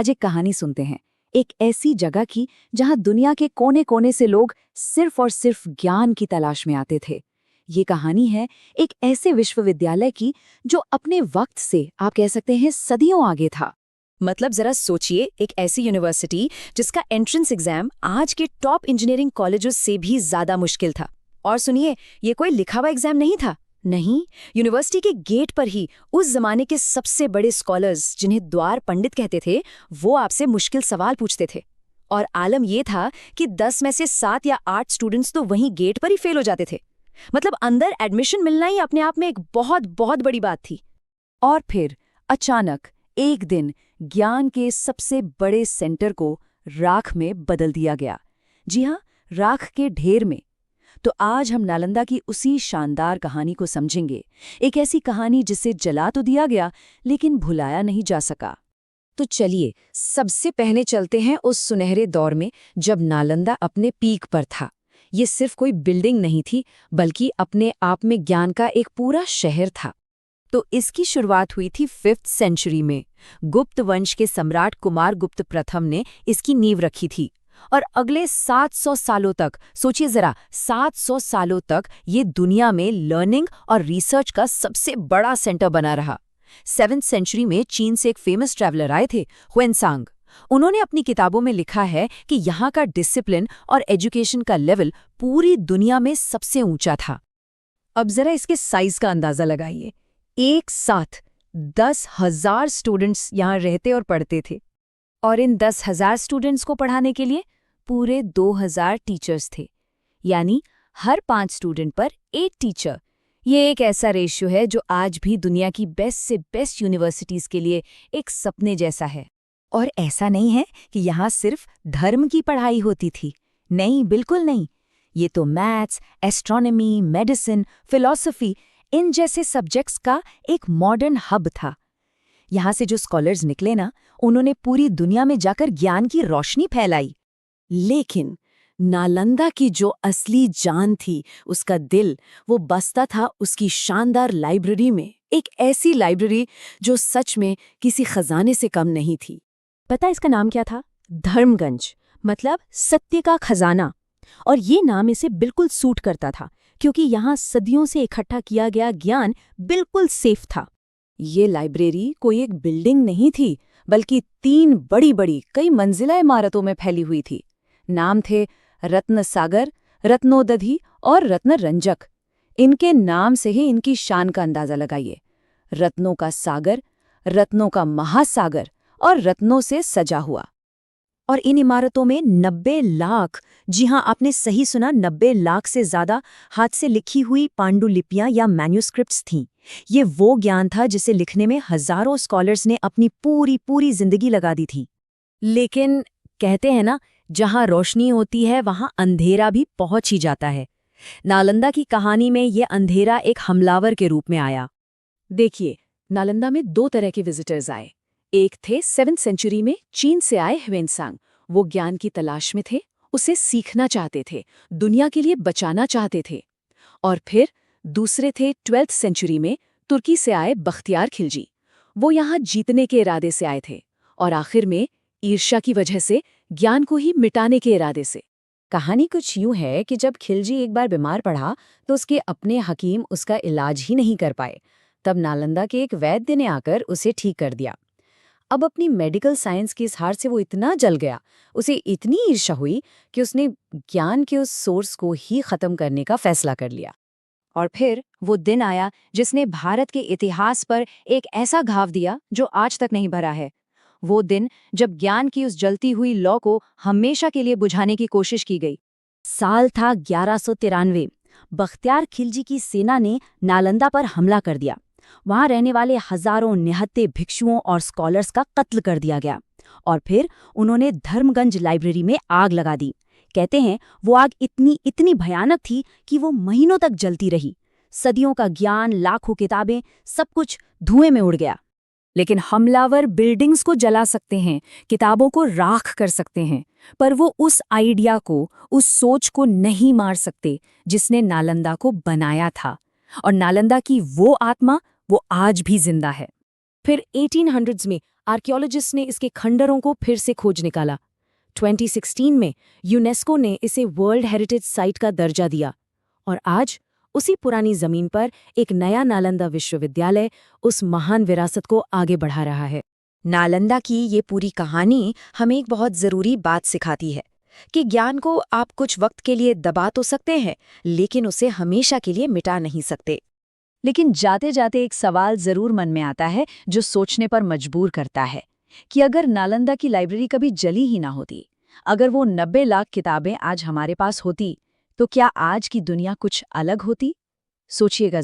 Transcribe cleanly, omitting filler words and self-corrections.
आज एक कहानी सुनते हैं, एक ऐसी जगह की जहां दुनिया के कोने कोने से लोग सिर्फ और सिर्फ ज्ञान की तलाश में आते थे। ये कहानी है एक ऐसे विश्वविद्यालय की जो अपने वक्त से आप कह सकते हैं सदियों आगे था। मतलब जरा सोचिए, एक ऐसी यूनिवर्सिटी जिसका एंट्रेंस एग्जाम आज के टॉप इंजीनियरिंग कॉलेजेस से भी ज्यादा मुश्किल था। और सुनिए, ये कोई लिखा हुआ एग्जाम नहीं था। नहीं, यूनिवर्सिटी के गेट पर ही उस जमाने के सबसे बड़े स्कॉलर्स, जिन्हें द्वार पंडित कहते थे, वो आपसे मुश्किल सवाल पूछते थे। और आलम ये था कि 10 में से 7 या 8 स्टूडेंट्स तो वहीं गेट पर ही फेल हो जाते थे। मतलब अंदर एडमिशन मिलना ही अपने आप में एक बहुत बहुत बड़ी बात थी। और फिर अचानक एक दिन ज्ञान के सबसे बड़े सेंटर को राख में बदल दिया गया। जी हाँ, राख के ढेर में। तो आज हम नालंदा की उसी शानदार कहानी को समझेंगे। एक ऐसी कहानी जिसे जला तो दिया गया लेकिन भुलाया नहीं जा सका। तो चलिए सबसे पहले चलते हैं उस सुनहरे दौर में जब नालंदा अपने पीक पर था। ये सिर्फ कोई बिल्डिंग नहीं थी, बल्कि अपने आप में ज्ञान का एक पूरा शहर था। तो इसकी शुरुआत हुई थी 5th सेंचुरी में। गुप्त वंश के सम्राट कुमारगुप्त प्रथम ने इसकी नींव रखी थी। और अगले 700 सालों तक, सोचिए जरा, 700 सालों तक ये दुनिया में लर्निंग और रिसर्च का सबसे बड़ा सेंटर बना रहा। 7th सेंचुरी में चीन से एक फेमस ट्रैवलर आए थे, हुएनसांग। उन्होंने अपनी किताबों में लिखा है कि यहाँ का डिसिप्लिन और एजुकेशन का लेवल पूरी दुनिया में सबसे ऊंचा था। अब जरा इसके साइज का अंदाजा लगाइए। एक साथ 10,000 स्टूडेंट्स यहाँ रहते और पढ़ते थे। और इन 10,000 स्टूडेंट्स को पढ़ाने के लिए पूरे 2,000 टीचर्स थे। यानी हर 5 स्टूडेंट पर 1 टीचर। ये एक ऐसा रेशियो है जो आज भी दुनिया की बेस्ट से बेस्ट यूनिवर्सिटीज़ के लिए एक सपने जैसा है। और ऐसा नहीं है कि यहाँ सिर्फ धर्म की पढ़ाई होती थी। नहीं, बिल्कुल नहीं। ये तो मैथ्स, एस्ट्रोनॉमी, मेडिसिन, फिलॉसफी, इन जैसे सब्जेक्ट्स का एक मॉडर्न हब था। यहाँ से जो स्कॉलर्स निकले ना, उन्होंने पूरी दुनिया में जाकर ज्ञान की रोशनी फैलाई। लेकिन नालंदा की जो असली जान थी, उसका दिल, वो बसता था उसकी शानदार लाइब्रेरी में। एक ऐसी लाइब्रेरी जो सच में किसी खजाने से कम नहीं थी। पता इसका नाम क्या था? धर्मगंज, मतलब सत्य का खजाना। और ये नाम इसे बिल्कुल सूट करता था, क्योंकि यहाँ सदियों से इकट्ठा किया गया ज्ञान बिल्कुल सेफ था। ये लाइब्रेरी कोई एक बिल्डिंग नहीं थी, बल्कि 3 बड़ी-बड़ी कई मंजिला इमारतों में फैली हुई थी। नाम थे रत्न सागर, रत्नोदधि और रत्न रंजक। इनके नाम से ही इनकी शान का अंदाजा लगाइए। रत्नों का सागर, रत्नों का महासागर और रत्नों से सजा हुआ। और इन इमारतों में 90 लाख, जी हाँ आपने सही सुना, 90 लाख से ज्यादा हाथ से लिखी हुई पांडुलिपियां या मैन्युस्क्रिप्ट्स थीं। ये वो ज्ञान था जिसे लिखने में हजारों स्कॉलर्स ने अपनी पूरी जिंदगी लगा दी थी। लेकिन कहते हैं ना, जहां रोशनी होती है वहां अंधेरा भी पहुंच ही जाता है। नालंदा की कहानी में ये अंधेरा एक हमलावर के रूप में आया। देखिए, नालंदा में 2 तरह के विजिटर्स आए। एक थे 7th सेंचुरी में चीन से आए हुएनसांग। वो ज्ञान की तलाश में थे, उसे सीखना चाहते थे, दुनिया के लिए बचाना चाहते थे। और फिर दूसरे थे 12th सेंचुरी में तुर्की से आए बख्तियार खिलजी। वो यहाँ जीतने के इरादे से आए थे, और आखिर में ईर्ष्या की वजह से ज्ञान को ही मिटाने के इरादे से। कहानी कुछ यूं है कि जब खिलजी एक बार बीमार पड़ा तो उसके अपने हकीम उसका इलाज ही नहीं कर पाए। तब नालंदा के एक वैद्य ने आकर उसे ठीक कर दिया। अब अपनी मेडिकल साइंस की इस हार से वो इतना जल गया, उसे इतनी ईर्ष्या हुई कि उसने ज्ञान के उस सोर्स को ही खत्म करने का फैसला कर लिया। और फिर वो दिन आया जिसने भारत के इतिहास पर एक ऐसा घाव दिया जो आज तक नहीं भरा है। वो दिन जब ज्ञान की उस जलती हुई लौ को हमेशा के लिए बुझाने की कोशिश की गई। साल था 1193। बख्तियार खिलजी की सेना ने नालंदा पर हमला कर दिया। वहां रहने वाले हजारों निहत्थे भिक्षुओं और स्कॉलर्स का कत्ल कर दिया गया। और फिर उन्होंने धर्मगंज लाइब्रेरी में आग लगा दी। कहते हैं वो आग इतनी भयानक थी कि वो महीनों तक जलती रही। सदियों का ज्ञान, लाखों किताबें, सब कुछ धुएं में उड़ गया। लेकिन हमलावर बिल्डिंग्स को जला सकते हैं, किताबों को राख कर सकते हैं, पर वो उस आइडिया को, उस सोच को नहीं मार सकते जिसने नालंदा को बनाया था। और नालंदा की वो आत्मा, वो आज भी जिंदा है। फिर 1800s में आर्कियोलॉजिस्ट ने इसके खंडरों को फिर से खोज निकाला। 2016 में यूनेस्को ने इसे वर्ल्ड हेरिटेज साइट का दर्जा दिया और आज उसी पुरानी जमीन पर एक नया नालंदा विश्वविद्यालय उस महान विरासत को आगे बढ़ा रहा है। नालंदा की ये पूरी कहानी हमें एक बहुत ज़रूरी बात सिखाती है कि ज्ञान को आप कुछ वक्त के लिए दबा तो सकते हैं, लेकिन उसे हमेशा के लिए मिटा नहीं सकते। लेकिन जाते जाते एक सवाल ज़रूर मन में आता है जो सोचने पर मजबूर करता है कि अगर नालंदा की लाइब्रेरी कभी जली ही ना होती, अगर वो 90 लाख किताबें आज हमारे पास होती, तो क्या आज की दुनिया कुछ अलग होती? सोचिएगा।